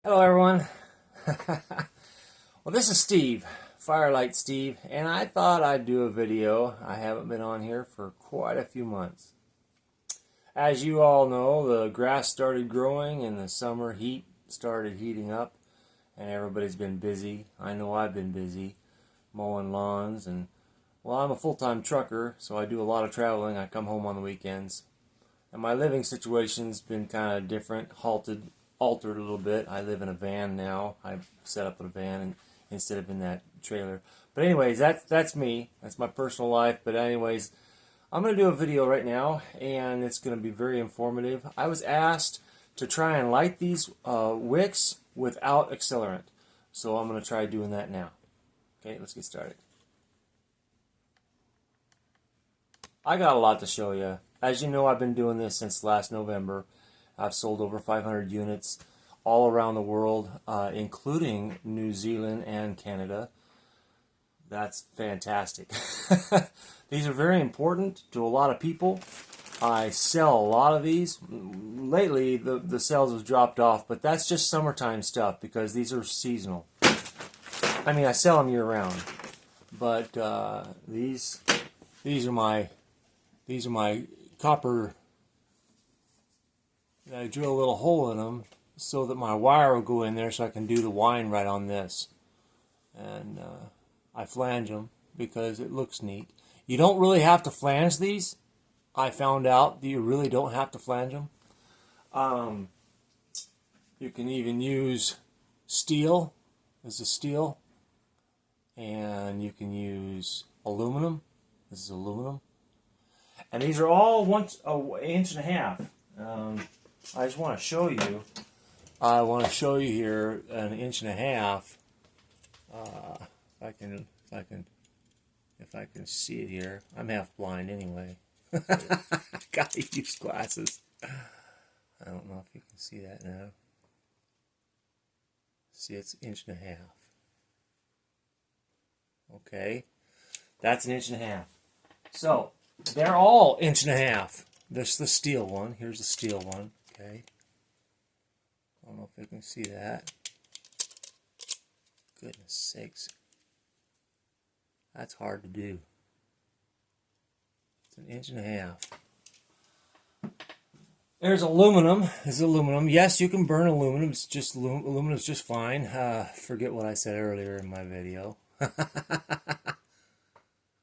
Hello everyone. Well, this is Steve, Firelight Steve, and I thought I'd do a video. I haven't been on here for quite a few months. As you all know, the grass started growing and the summer heat started heating up, and everybody's been busy. I know I've been busy mowing lawns, and well, I'm a full-time trucker, so I do a lot of traveling. I come home on the weekends, and my living situation's been kind of different, altered a little bit. I live in a van now. I've set up in a van instead of in that trailer. But anyways, that's me. That's my personal life. But anyways, I'm going to do a video right now, and it's going to be very informative. I was asked to try and light these wicks without accelerant. So I'm going to try doing that now. Okay, let's get started. I got a lot to show you. As you know, I've been doing this since last November. I've sold over 500 units all around the world, including New Zealand and Canada. That's fantastic. These are very important to a lot of people. I sell a lot of these. Lately, the sales have dropped off, but that's just summertime stuff because these are seasonal. I mean, I sell them year round, but these are my copper. I drill a little hole in them so that my wire will go in there so I can do the wind right on this. And I flange them because it looks neat. You don't really have to flange these. I found out that you really don't have to flange them. You can even use steel. This is steel. And you can use aluminum. This is aluminum. And these are all an inch and a half. I just want to show you. I want to show you here an inch and a half. If I can see it here. I'm half blind anyway. Gotta use glasses. I don't know if you can see that now. See, it's an inch and a half. Okay, that's an inch and a half. So they're all inch and a half. This is the steel one. Here's the steel one. Okay. I don't know if you can see that. Goodness sakes. That's hard to do. It's an inch and a half. There's aluminum. This is aluminum. Yes, you can burn aluminum. It's just aluminum is just fine. Forget what I said earlier in my video.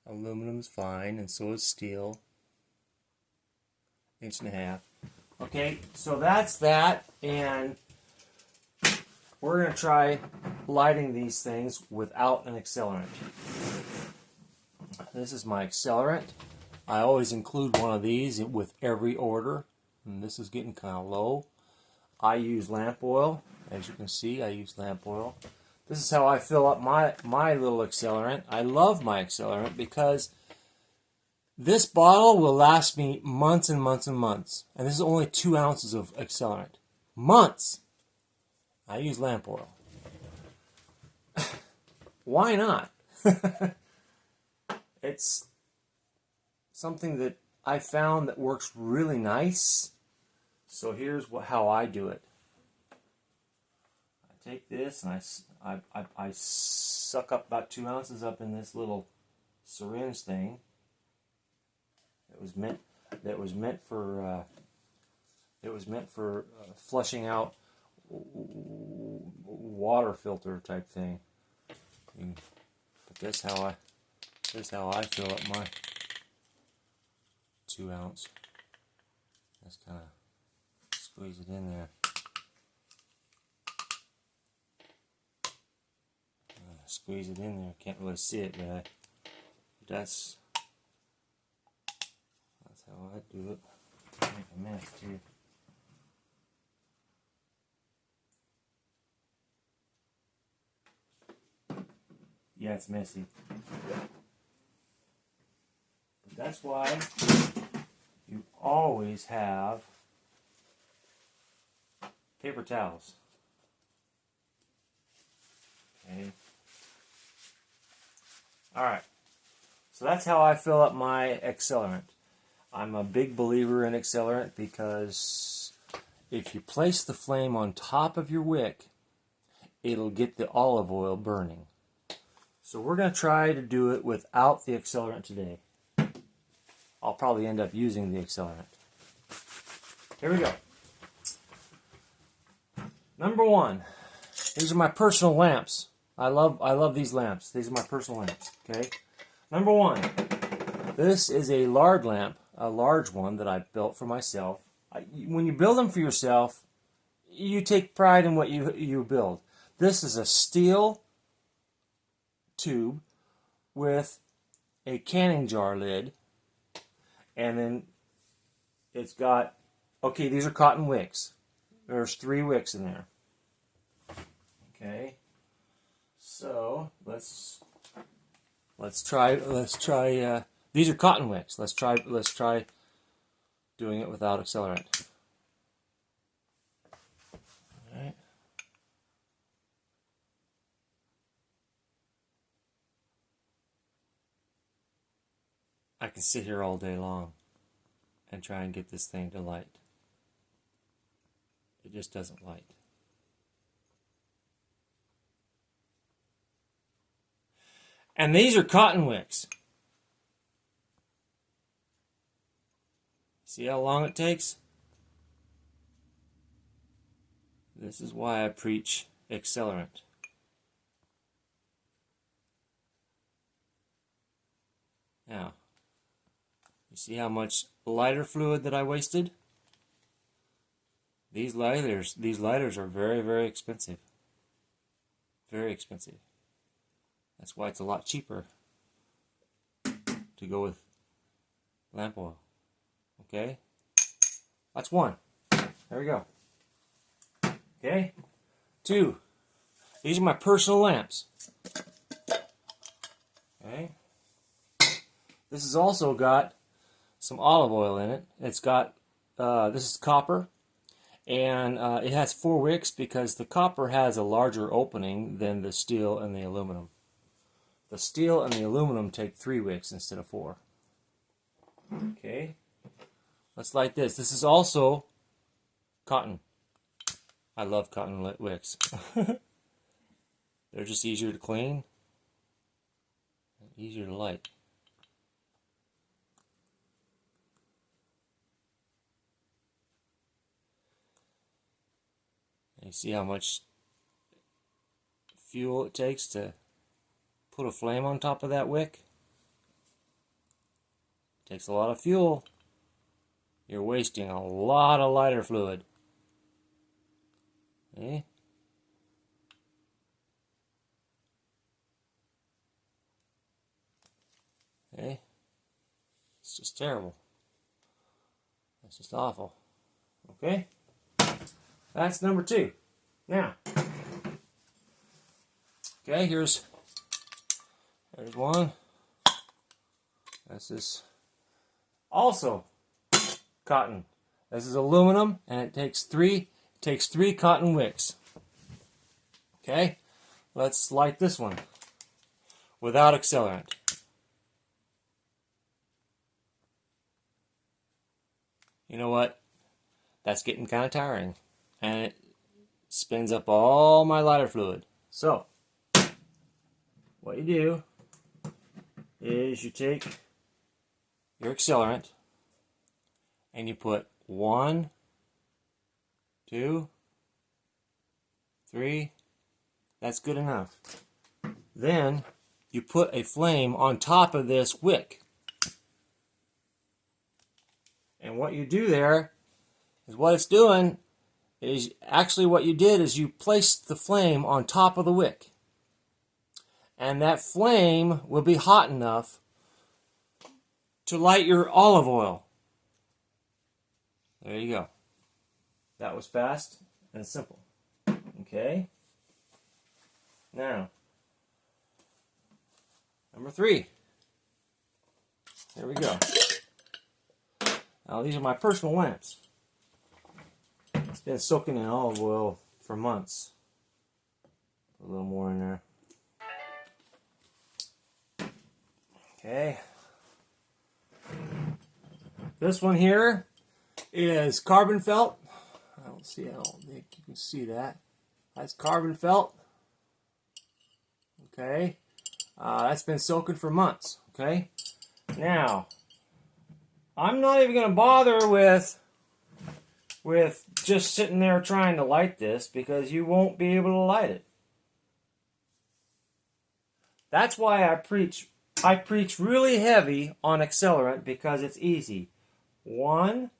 Aluminum's fine, and so is steel. Inch and a half. Okay, so that's that, and we're going to try lighting these things without an accelerant. This is my accelerant. I always include one of these with every order, and this is getting kind of low. I use lamp oil. As you can see, I use lamp oil. This is how I fill up my little accelerant. I love my accelerant because this bottle will last me months and months and months. And this is only 2 ounces of accelerant. Months! I use lamp oil. Why not? It's something that I found that works really nice. So here's how I do it. I take this and I suck up about 2 ounces up in this little syringe thing. That was meant for flushing out water filter type thing. But that's how I fill up my 2 ounce. Just kind of squeeze it in there. Squeeze it in there. Can't really see it, but that's how I do it. Make a mess too. Yeah, it's messy. But that's why you always have paper towels. Okay. Alright. So that's how I fill up my accelerant. I'm a big believer in accelerant because if you place the flame on top of your wick it'll get the olive oil burning. So we're going to try to do it without the accelerant today. I'll probably end up using the accelerant. Here we go. Number one. These are my personal lamps. I love these lamps. These are my personal lamps. Okay. Number one. This is a large lamp, a large one that I built for myself. When you build them for yourself, you take pride in what you build. This is a steel tube with a canning jar lid, and then it's got, okay, these are cotton wicks. There's 3 wicks in there. Okay, so let's try. These are cotton wicks. Let's try doing it without accelerant. All right. I can sit here all day long and try and get this thing to light. It just doesn't light. And these are cotton wicks. See how long it takes? This is why I preach accelerant. Now, you see how much lighter fluid that I wasted? These lighters are very, very expensive. Very expensive. That's why it's a lot cheaper to go with lamp oil. Okay? That's one. There we go. Okay? 2. These are my personal lamps. Okay? This has also got some olive oil in it. It's got, this is copper. And it has 4 wicks because the copper has a larger opening than the steel and the aluminum. The steel and the aluminum take 3 wicks instead of 4. Okay. Let's light this. This is also cotton. I love cotton lit wicks. They're just easier to clean and easier to light. And you see how much fuel it takes to put a flame on top of that wick? It takes a lot of fuel. You're wasting a lot of lighter fluid. Okay? Okay? It's just terrible. That's just awful. Okay? That's number 2. Now, okay, here's one. This is also cotton. This is aluminum, and it takes 3 cotton wicks. Okay, let's light this one without accelerant. You know what? That's getting kind of tiring, and it spins up all my lighter fluid. So, what you do is you take your accelerant and you put 1, 2, 3. That's good enough. Then you put a flame on top of this wick. And what you do there is what it's doing is actually what you did is you placed the flame on top of the wick. And that flame will be hot enough to light your olive oil. There you go. That was fast and simple. Okay? Now, number 3. There we go. Now these are my personal lamps. It's been soaking in olive oil for months. Put a little more in there. Okay. This one here is carbon felt. I don't see how you can see that. That's carbon felt. Okay, that's been soaking for months. Okay, now I'm not even going to bother with just sitting there trying to light this, because you won't be able to light it. That's why I preach really heavy on accelerant, because it's easy. 1,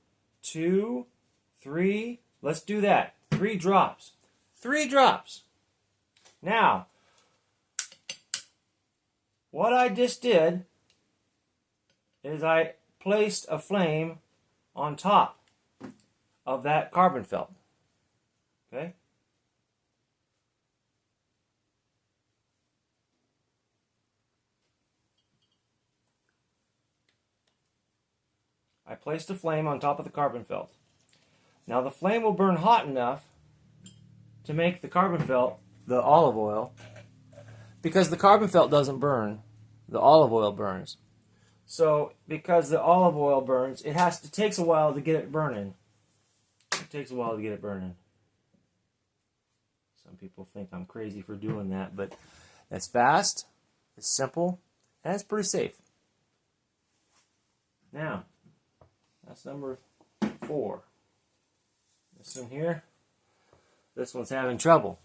2, 3. Let's do that. 3 drops. 3 drops. Now, what I just did is I placed a flame on top of that carbon felt. Okay? I placed a flame on top of the carbon felt. Now the flame will burn hot enough to make the carbon felt, the olive oil, because the carbon felt doesn't burn, the olive oil burns. So because the olive oil burns, it takes a while to get it burning. It takes a while to get it burning. Some people think I'm crazy for doing that, but it's fast, it's simple, and it's pretty safe. Now, that's number 4. This one here, this one's having trouble.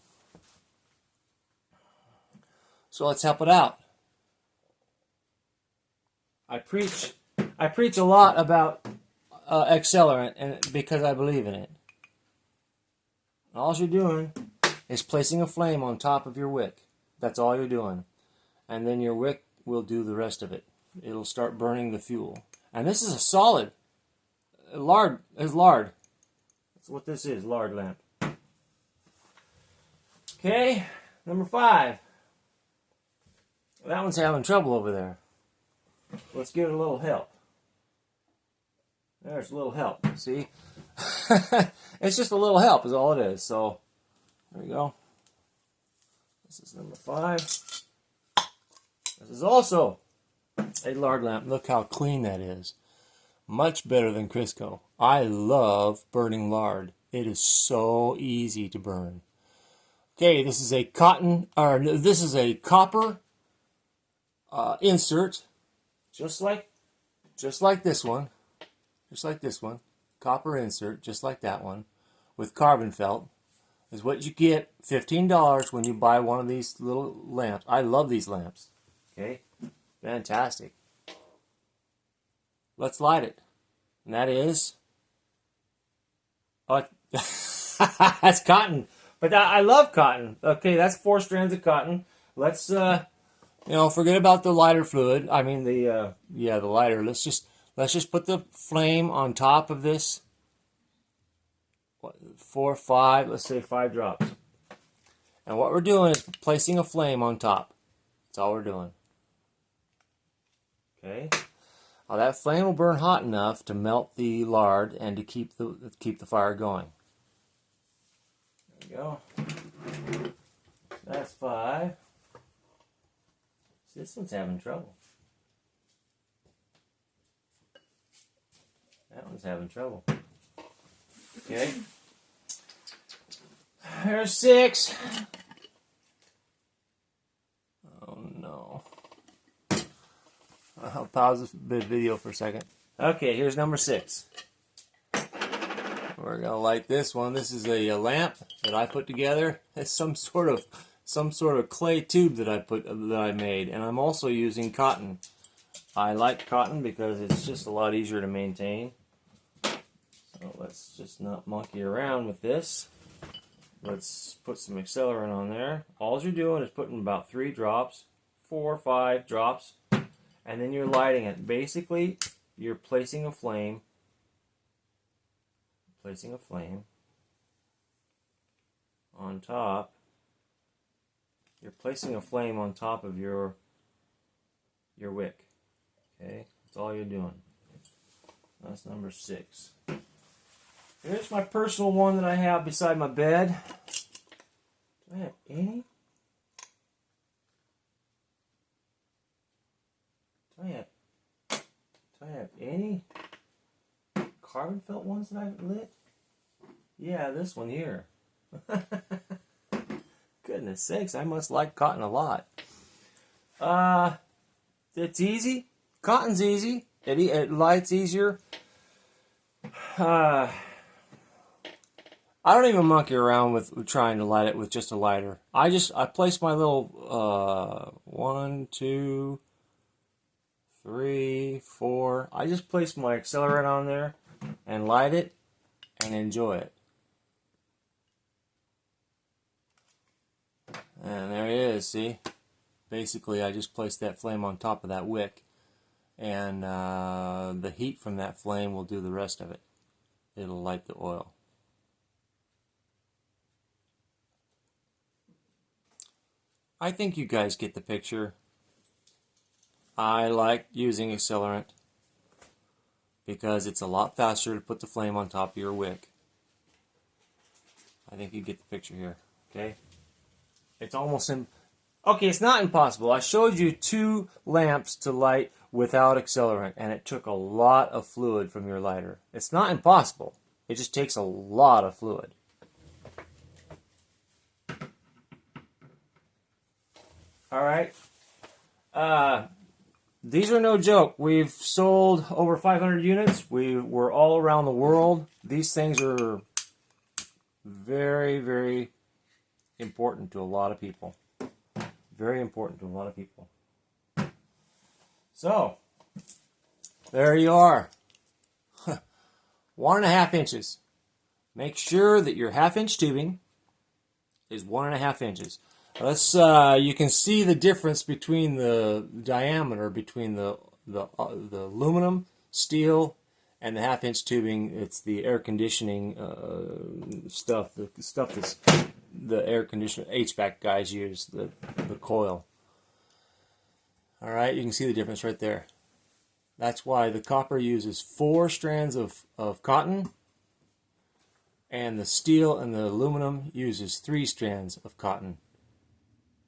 So let's help it out. I preach a lot about accelerant, and because I believe in it. All you're doing is placing a flame on top of your wick. That's all you're doing. And then your wick will do the rest of it. It'll start burning the fuel. And this is a solid lard. It's lard. That's what this is, lard lamp. Okay, number 5. That one's having trouble over there. Let's give it a little help. There's a little help, see? It's just a little help is all it is. So, there we go. This is number 5. This is also a lard lamp. Look how clean that is. Much better than Crisco. I love burning lard. It is so easy to burn. Okay, this is a copper insert, just like this one, copper insert, just like that one, with carbon felt, is what you get. $15 when you buy one of these little lamps. I love these lamps. Okay, fantastic. Let's light it, and that is, oh, that's cotton. But I love cotton. Okay, that's 4 strands of cotton. Let's forget about the lighter fluid. I mean the lighter. Let's just put the flame on top of this. 4, 5. Let's say 5 drops. And what we're doing is placing a flame on top. That's all we're doing. Okay. Now that flame will burn hot enough to melt the lard and to keep the fire going. There we go. That's 5. See, this one's having trouble. That one's having trouble. Okay. There's 6. Oh no. I'll pause this video for a second. Okay, here's number 6. We're gonna light this one. This is a lamp that I put together. It's some sort of clay tube that I made, and I'm also using cotton. I like cotton because it's just a lot easier to maintain. So let's just not monkey around with this. Let's put some accelerant on there. All you're doing is putting about 3 drops, 4 or 5 drops, and then you're lighting it. Basically, you're placing a flame. On top. You're placing a flame on top of your wick. Okay, that's all you're doing. That's number 6. Here's my personal one that I have beside my bed. Do I have any? Do I have any carbon felt ones that I've lit? Yeah, this one here. Goodness sakes, I must like cotton a lot. It's easy. Cotton's easy. It lights easier. I don't even monkey around with trying to light it with just a lighter. I place my little 1, 2, 3, 4. I just place my accelerant on there and light it and enjoy it. And there it is, see? Basically, I just placed that flame on top of that wick, and the heat from that flame will do the rest of it. It'll light the oil. I think you guys get the picture. I like using accelerant because it's a lot faster to put the flame on top of your wick. I think you get the picture here, okay? It's almost okay, it's not impossible. I showed you 2 lamps to light without accelerant, and it took a lot of fluid from your lighter. It's not impossible. It just takes a lot of fluid. All right. These are no joke. We've sold over 500 units. We're all around the world. These things are very, very important to a lot of people. Very important to a lot of people. So, there you are. 1.5 inches. Make sure that your 1/2-inch tubing is 1.5 inches. Let's. You can see the difference between the diameter between the aluminum, steel, and the 1/2-inch tubing. It's the air conditioning stuff. The stuff that's the air conditioner HVAC guys use. The coil. All right, you can see the difference right there. That's why the copper uses 4 strands of cotton, and the steel and the aluminum uses 3 strands of cotton.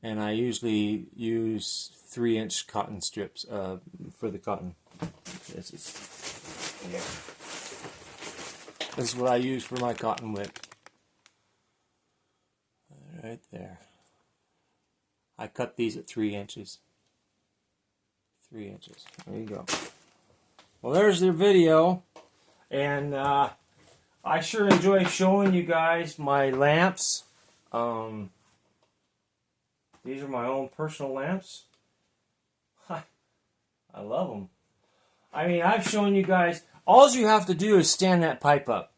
And I usually use 3-inch cotton strips for the cotton. This is what I use for my cotton wick. Right there. I cut these at 3 inches. 3 inches. There you go. Well, there's their video. And I sure enjoy showing you guys my lamps. These are my own personal lamps. I love them. I mean, I've shown you guys, all you have to do is stand that pipe up.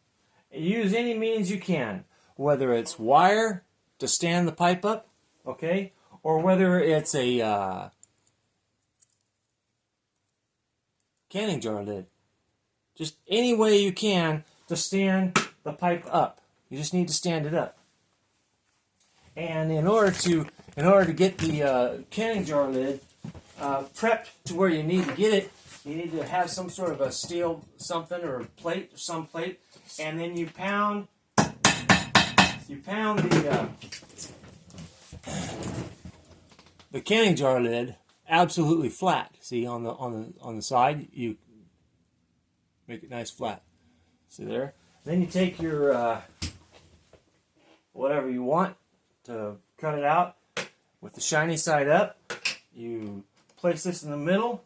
Use any means you can, whether it's wire to stand the pipe up, okay, or whether it's a canning jar lid. Just any way you can to stand the pipe up. You just need to stand it up. And in order to get the canning jar lid prepped to where you need to get it, you need to have some sort of a steel something or a plate or some plate, and then you pound the canning jar lid absolutely flat. See on the side, you make it nice flat. See there? Then you take your whatever you want to cut it out with the shiny side up. You place this in the middle.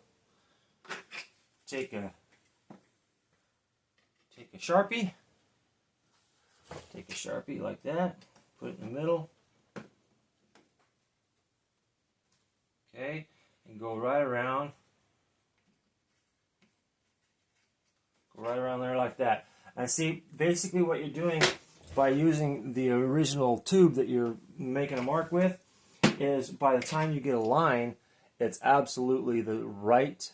Take a Sharpie. Take a Sharpie like that. Put it in the middle. Okay, and go right around. Go right around there like that. And see, basically what you're doing by using the original tube that you're making a mark with is by the time you get a line, it's absolutely the right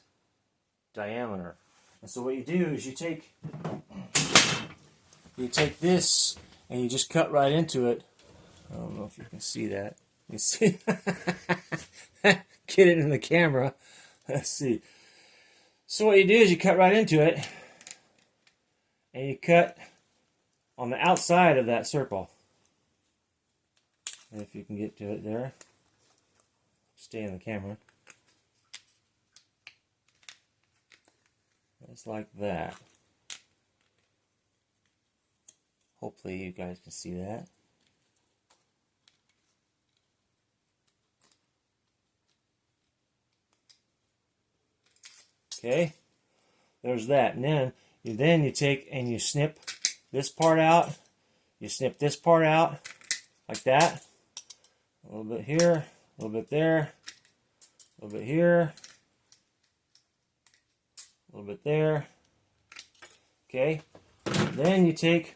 diameter. And so what you do is you take this and you just cut right into it. I don't know if you can see that. You see? Get it in the camera. Let's see. So what you do is you cut right into it and you cut on the outside of that circle. And if you can get to it there. Stay in the camera. Just like that. Hopefully you guys can see that. Okay, there's that. And then you take and you snip this part out. You snip this part out like that. A little bit here, a little bit there, a little bit here, a little bit there. Okay, then you take,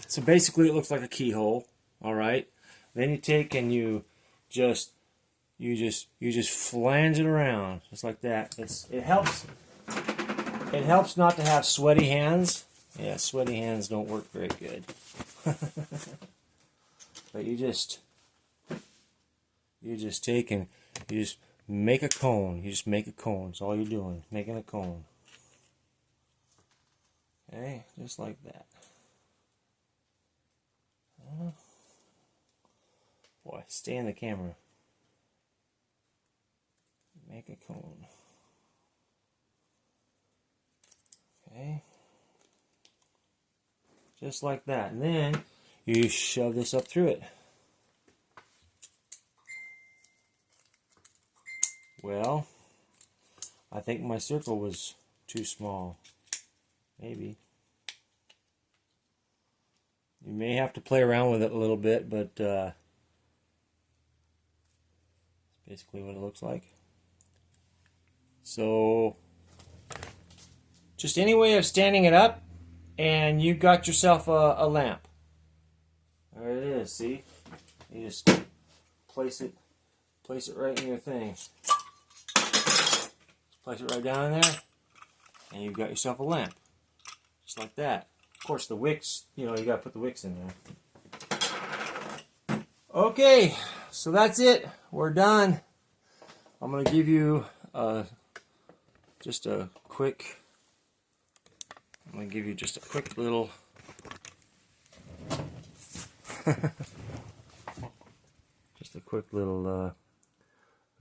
so basically it looks like a keyhole. All right, then you take and you just flange it around just like that. It helps not to have sweaty hands. Yeah, sweaty hands don't work very good. But you just take and you just make a cone. You just make a cone. That's all you're doing, making a cone. Okay, just like that. Boy, stay in the camera. Make a cone. Okay. Just like that. And then you shove this up through it. Well, I think my circle was too small. Maybe. You may have to play around with it a little bit, but that's basically what it looks like. So, just any way of standing it up, and you got yourself a lamp. There it is, see? You just place it right in your thing. Just place it right down in there, and you've got yourself a lamp. Just like that. Of course, the wicks, you gotta put the wicks in there. Okay, so that's it. We're done. I'm gonna give you just a quick little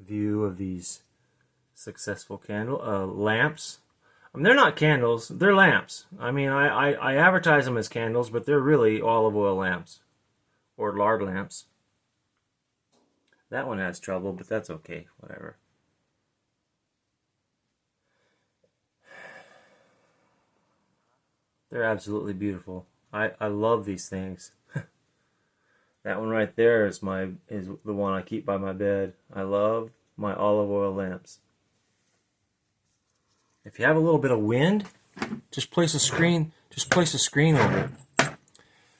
view of these successful lamps. I mean, they're not candles, they're lamps. I mean, I advertise them as candles, but they're really olive oil lamps or lard lamps. That one has trouble, but that's okay, whatever. They're absolutely beautiful. I love these things. That one right there is the one I keep by my bed. I love my olive oil lamps. If you have a little bit of wind, just place a screen over it.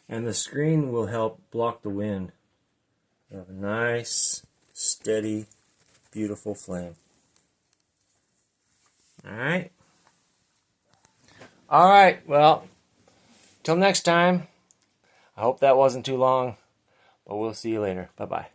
And the screen will help block the wind. You have a nice, steady, beautiful flame. Alright? Alright, well, till next time. I hope that wasn't too long, but we'll see you later. Bye-bye.